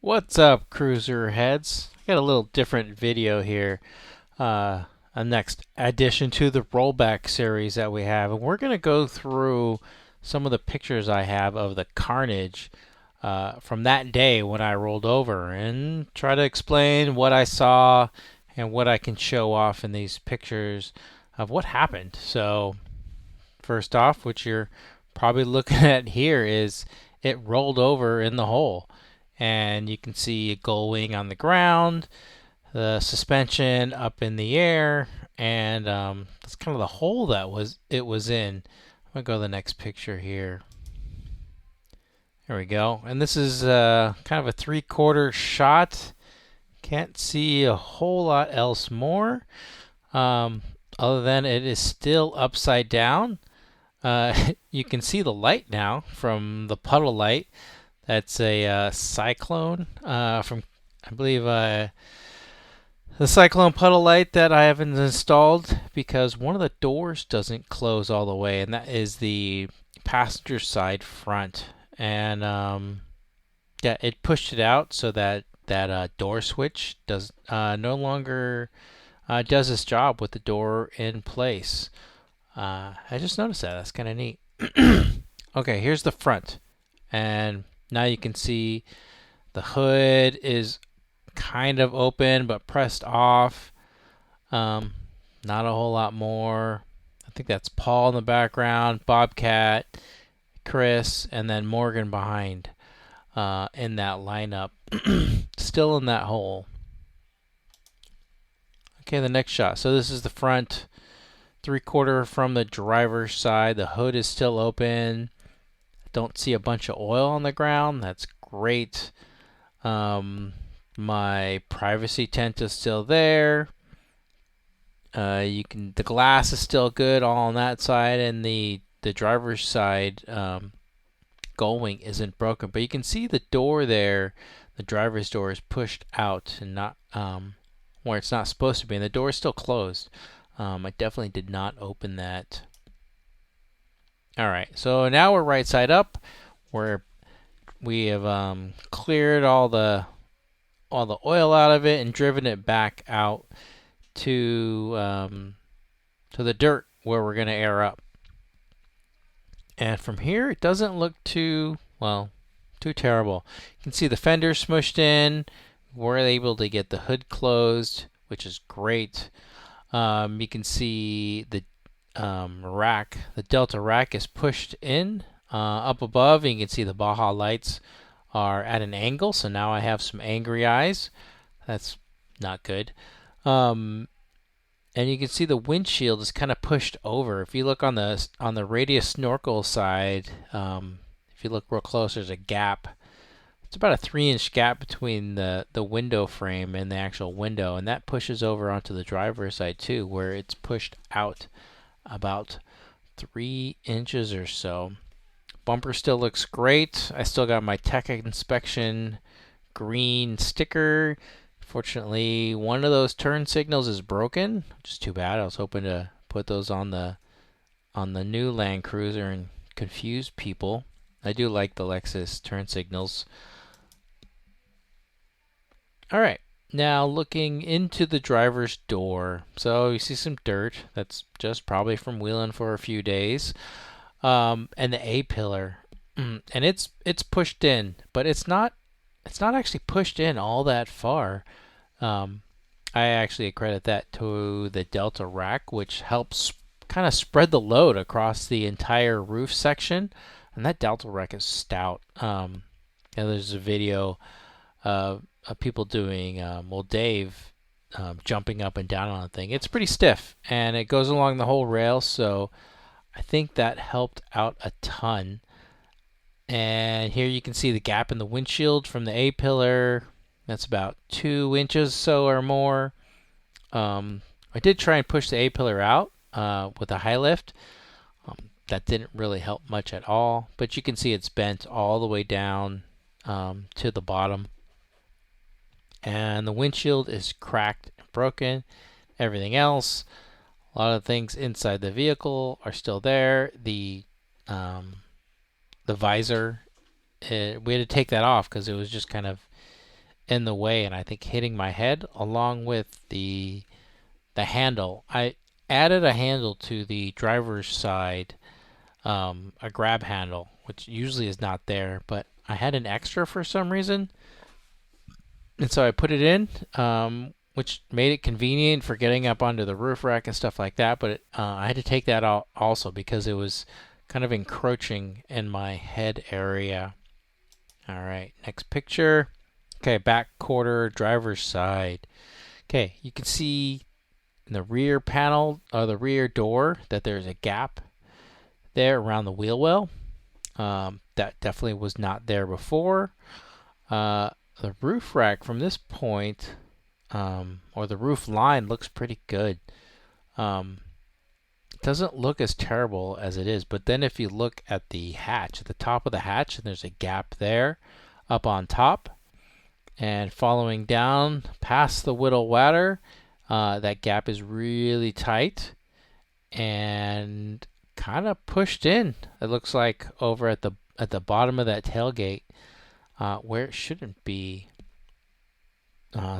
What's up, cruiser heads? I got a little different video here. A next addition to the rollback series that we have, and we're going to go through some of the pictures I have of the Carnage from that day when I rolled over, and try to explain what I saw and what I can show off in these pictures of what happened. So, first off, what you're probably looking at here is it rolled over in the hole, and you can see a gull wing on the ground, the suspension up in the air, and that's kind of the hole that it was in. I'm gonna go to the next picture here. There we go. And this is kind of a three-quarter shot. Can't see a whole lot else more, um, other than it is still upside down. You can see the light now from the puddle light. That's a cyclone from, I believe, the cyclone puddle light that I haven't installed because one of the doors doesn't close all the way, and that is the passenger side front. And yeah, it pushed it out so that door switch does no longer does its job with the door in place. I just noticed that. That's kind of neat. Okay, here's the front, and now you can see the hood is kind of open but pressed off. Um, Not a whole lot more. I think that's Paul in the background, Bobcat, Chris, and then Morgan behind in that lineup. Still in that hole. Okay, the next shot. So this is the front, three-quarter from the driver's side. The hood is still open. Don't see a bunch of oil on the ground. That's great. My privacy tent is still there. The glass is still good all on that side, and the driver's side gull wing isn't broken. But you can see the door there. The driver's door is pushed out and not where it's not supposed to be, and the door is still closed. I definitely did not open that. All right, so now we're right side up, where we have cleared all the oil out of it and driven it back out to the dirt where we're going to air up. And from here, it doesn't look too terrible. You can see the fender smushed in. We're able to get the hood closed, which is great. You can see the rack, the Delta rack is pushed in up above, and you can see the Baja lights are at an angle. So now I have some angry eyes. That's not good. And you can see the windshield is kind of pushed over. If you look on the radius snorkel side, if you look real close, there's a gap. It's about a 3-inch gap between the window frame and the actual window, and that pushes over onto the driver's side too, where it's pushed out about 3 inches or so. Bumper still looks great. I still got my tech inspection green sticker. Fortunately, one of those turn signals is broken, which is too bad. I was hoping to put those on the new Land Cruiser and confuse people. I do like the Lexus turn signals. All right, now looking into the driver's door. So you see some dirt. That's just probably from wheeling for a few days. And the A pillar, and it's pushed in, but it's not actually pushed in all that far. I actually credit that to the Delta rack, which helps kind of spread the load across the entire roof section. And that Delta rack is stout. There's a video of people doing, Dave jumping up and down on the thing. It's pretty stiff, and it goes along the whole rail, so I think that helped out a ton. And here you can see the gap in the windshield from the A pillar. That's about 2 inches so or more. I did try and push the A pillar out with a high lift. That didn't really help much at all, but you can see it's bent all the way down to the bottom. And the windshield is cracked and broken. Everything else, a lot of things inside the vehicle are still there. The visor, we had to take that off because it was just kind of in the way, and I think hitting my head along with the handle. I added a handle to the driver's side, a grab handle, which usually is not there, but I had an extra for some reason, and so I put it in, which made it convenient for getting up onto the roof rack and stuff like that. But I had to take that out also because it was kind of encroaching in my head area. All right, next picture. Okay, back quarter, driver's side. Okay, you can see in the rear panel, or the rear door, that there's a gap there around the wheel well. That definitely was not there before. The roof rack from this point, or the roof line, looks pretty good. It doesn't look as terrible as it is, but then if you look at the hatch, at the top of the hatch, and there's a gap there up on top, and following down past the whittle ladder, that gap is really tight and kind of pushed in. It looks like over at the bottom of that tailgate, where it shouldn't be.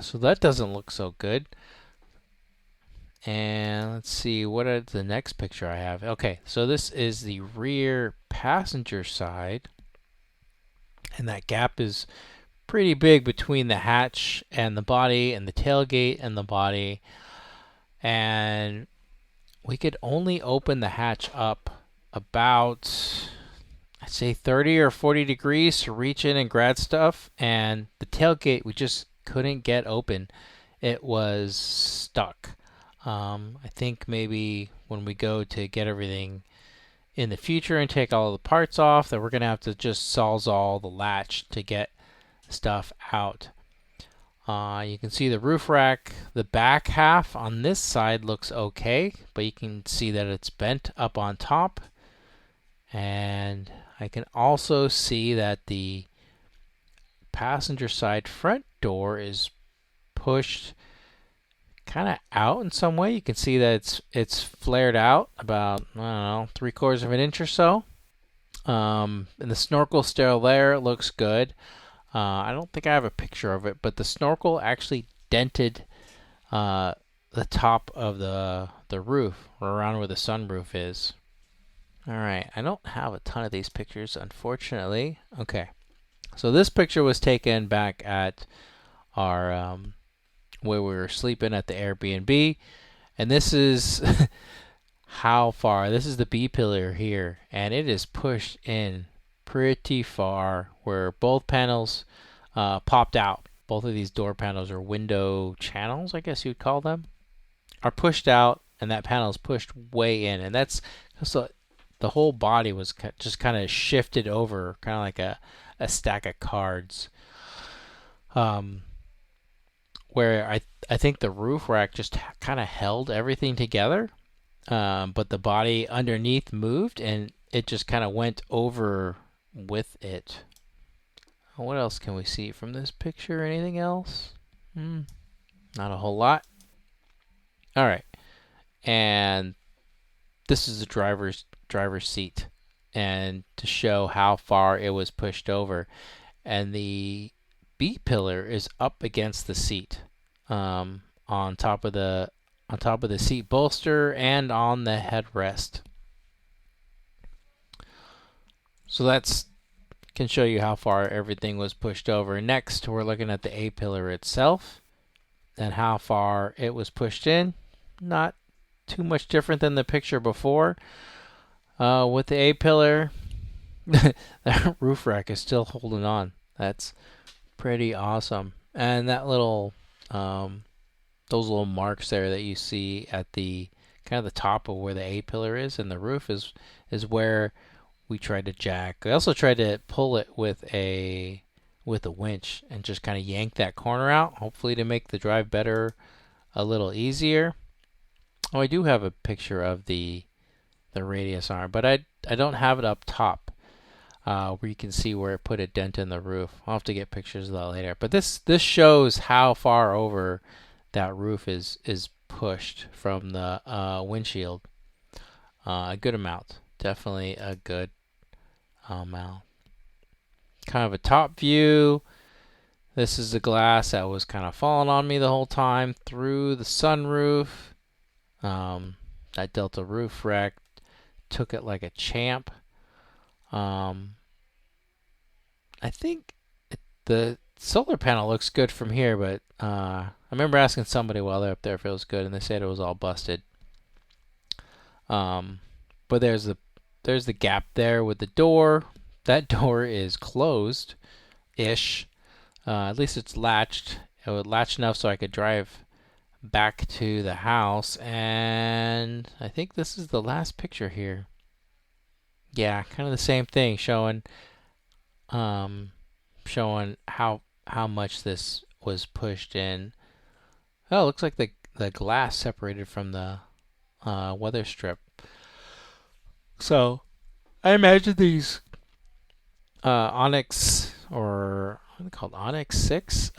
So that doesn't look so good. And let's see, what is the next picture I have? Okay, so this is the rear passenger side, and that gap is pretty big between the hatch and the body, and the tailgate and the body. And we could only open the hatch up about, I'd say, 30 or 40 degrees to reach in and grab stuff, and the tailgate we just couldn't get open. It was stuck. I think maybe when we go to get everything in the future and take all the parts off, that we're going to have to just sawzall the latch to get stuff out. You can see the roof rack. The back half on this side looks okay, but you can see that it's bent up on top. And I can also see that the passenger side front door is pushed kind of out in some way. You can see that it's flared out about, I don't know, 3/4 of an inch or so. And the snorkel still there, looks good. I don't think I have a picture of it, but the snorkel actually dented the top of the roof, or around where the sunroof is. All right, I don't have a ton of these pictures, unfortunately. Okay, so this picture was taken back at our where we were sleeping at the Airbnb, and this is how far. This is the B pillar here, and it is pushed in pretty far, where both panels popped out. Both of these door panels, or window channels, I guess you'd call them, are pushed out, and that panel is pushed way in, and that's so the whole body was just kind of shifted over, kind of like a stack of cards. Where I think the roof rack just kind of held everything together, but the body underneath moved, and it just kind of went over with it. What else can we see from this picture? Anything else? Not a whole lot. All right, and this is the driver's seat, and to show how far it was pushed over, and the B pillar is up against the seat, on top of the seat bolster and on the headrest. So that's can show you how far everything was pushed over. Next, we're looking at the A pillar itself and how far it was pushed in. Not too much different than the picture before. With the A pillar, that roof rack is still holding on. That's pretty awesome. And that little, those little marks there that you see at the kind of the top of where the A pillar is and the roof is where we tried to jack. I also tried to pull it with a winch and just kind of yank that corner out, hopefully to make the drive better, a little easier. Oh, I do have a picture of the radius arm, but I don't have it up top, where you can see where it put a dent in the roof. I'll have to get pictures of that later. But this shows how far over that roof is pushed from the windshield. A good amount. Definitely a good amount. Kind of a top view. This is the glass that was kind of falling on me the whole time through the sunroof. That Delta roof rack took it like a champ. I think the solar panel looks good from here, but I remember asking somebody while they're up there if it was good, and they said it was all busted. But there's the gap there with the door. That door is closed-ish. At least it's latched. It was latched enough so I could drive back to the house. And I think this is the last picture here. Yeah, kind of the same thing, showing how much this was pushed in. Oh, it looks like the glass separated from the weather strip. So I imagine these Onyx, or what are they called, Onyx 6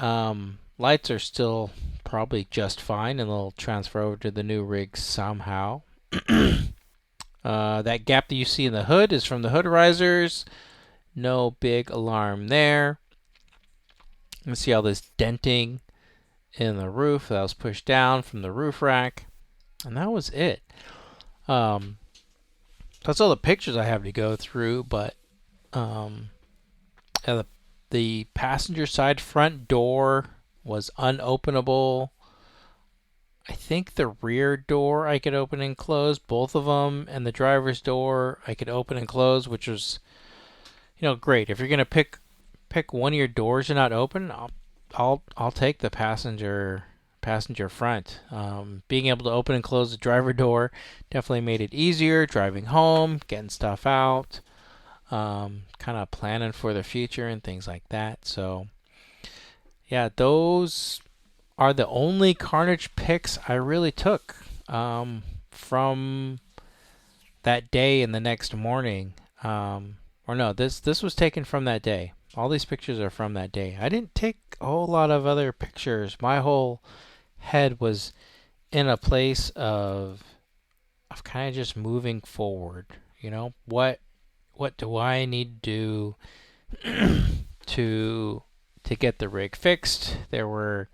lights are still probably just fine, and they'll transfer over to the new rig somehow. That gap that you see in the hood is from the hood risers. No big alarm there. You can see all this denting in the roof that was pushed down from the roof rack, and that was it. That's all the pictures I have to go through, but the passenger side front door was unopenable. I think the rear door I could open and close, both of them, and the driver's door I could open and close, which was, great. If you're gonna pick one of your doors and not open, I'll take the passenger front. Being able to open and close the driver door definitely made it easier driving home, getting stuff out, kind of planning for the future and things like that. So yeah, those are the only Carnage pics I really took from that day and the next morning. Or no, this was taken from that day. All these pictures are from that day. I didn't take a whole lot of other pictures. My whole head was in a place of kind of just moving forward. What do I need to do to get the rig fixed? There were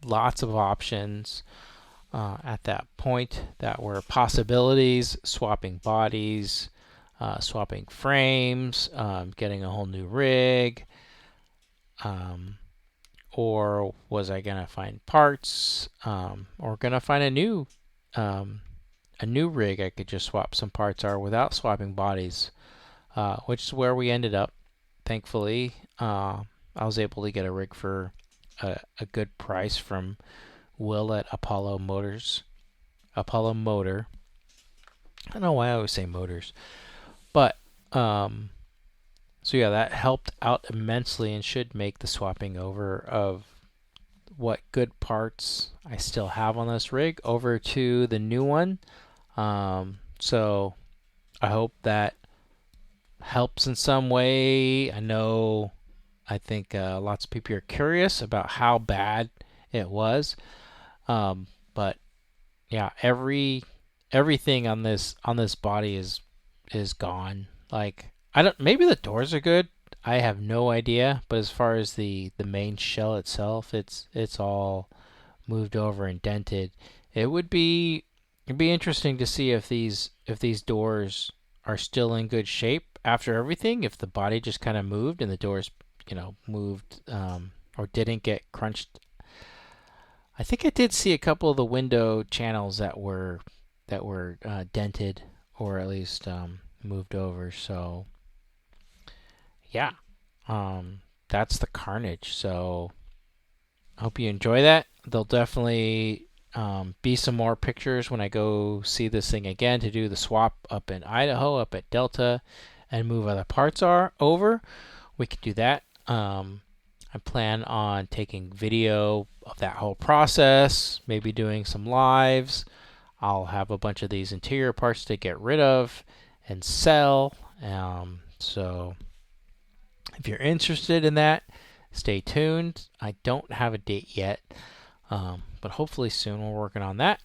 lots of options at that point that were possibilities: swapping bodies, swapping frames, getting a whole new rig, or was I gonna find parts, or gonna find a new rig I could just swap some parts are without swapping bodies, which is where we ended up. Thankfully, I was able to get a rig for a good price from Will at Apollo Motor. I don't know why I always say motors. But, so yeah, that helped out immensely and should make the swapping over of what good parts I still have on this rig over to the new one. So I hope that helps in some way. I think lots of people are curious about how bad it was. But yeah, everything on this body is gone. Like, maybe the doors are good. I have no idea, but as far as the main shell itself, it's all moved over and dented. It'd be interesting to see if these doors are still in good shape after everything, if the body just kind of moved and the doors, moved or didn't get crunched. I think I did see a couple of the window channels that were dented, or at least moved over. So yeah, that's the Carnage. So I hope you enjoy that. There'll definitely be some more pictures when I go see this thing again to do the swap up in Idaho, up at Delta, and move other parts over. We could do that. I plan on taking video of that whole process, maybe doing some lives. I'll have a bunch of these interior parts to get rid of and sell. So if you're interested in that, stay tuned. I don't have a date yet, but hopefully soon. We're working on that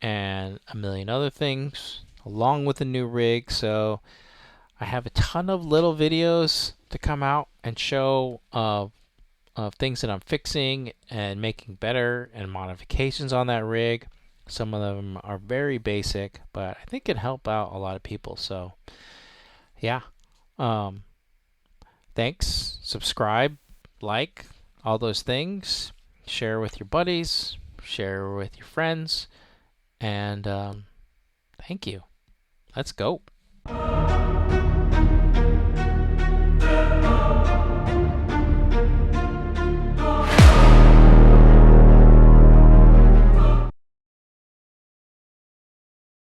and a million other things along with the new rig. So I have a ton of little videos to come out and show of things that I'm fixing and making better and modifications on that rig. Some of them are very basic, but I think can help out a lot of people. So, yeah. Um, Thanks. Subscribe, like, all those things. Share with your buddies, share with your friends, and thank you. Let's go.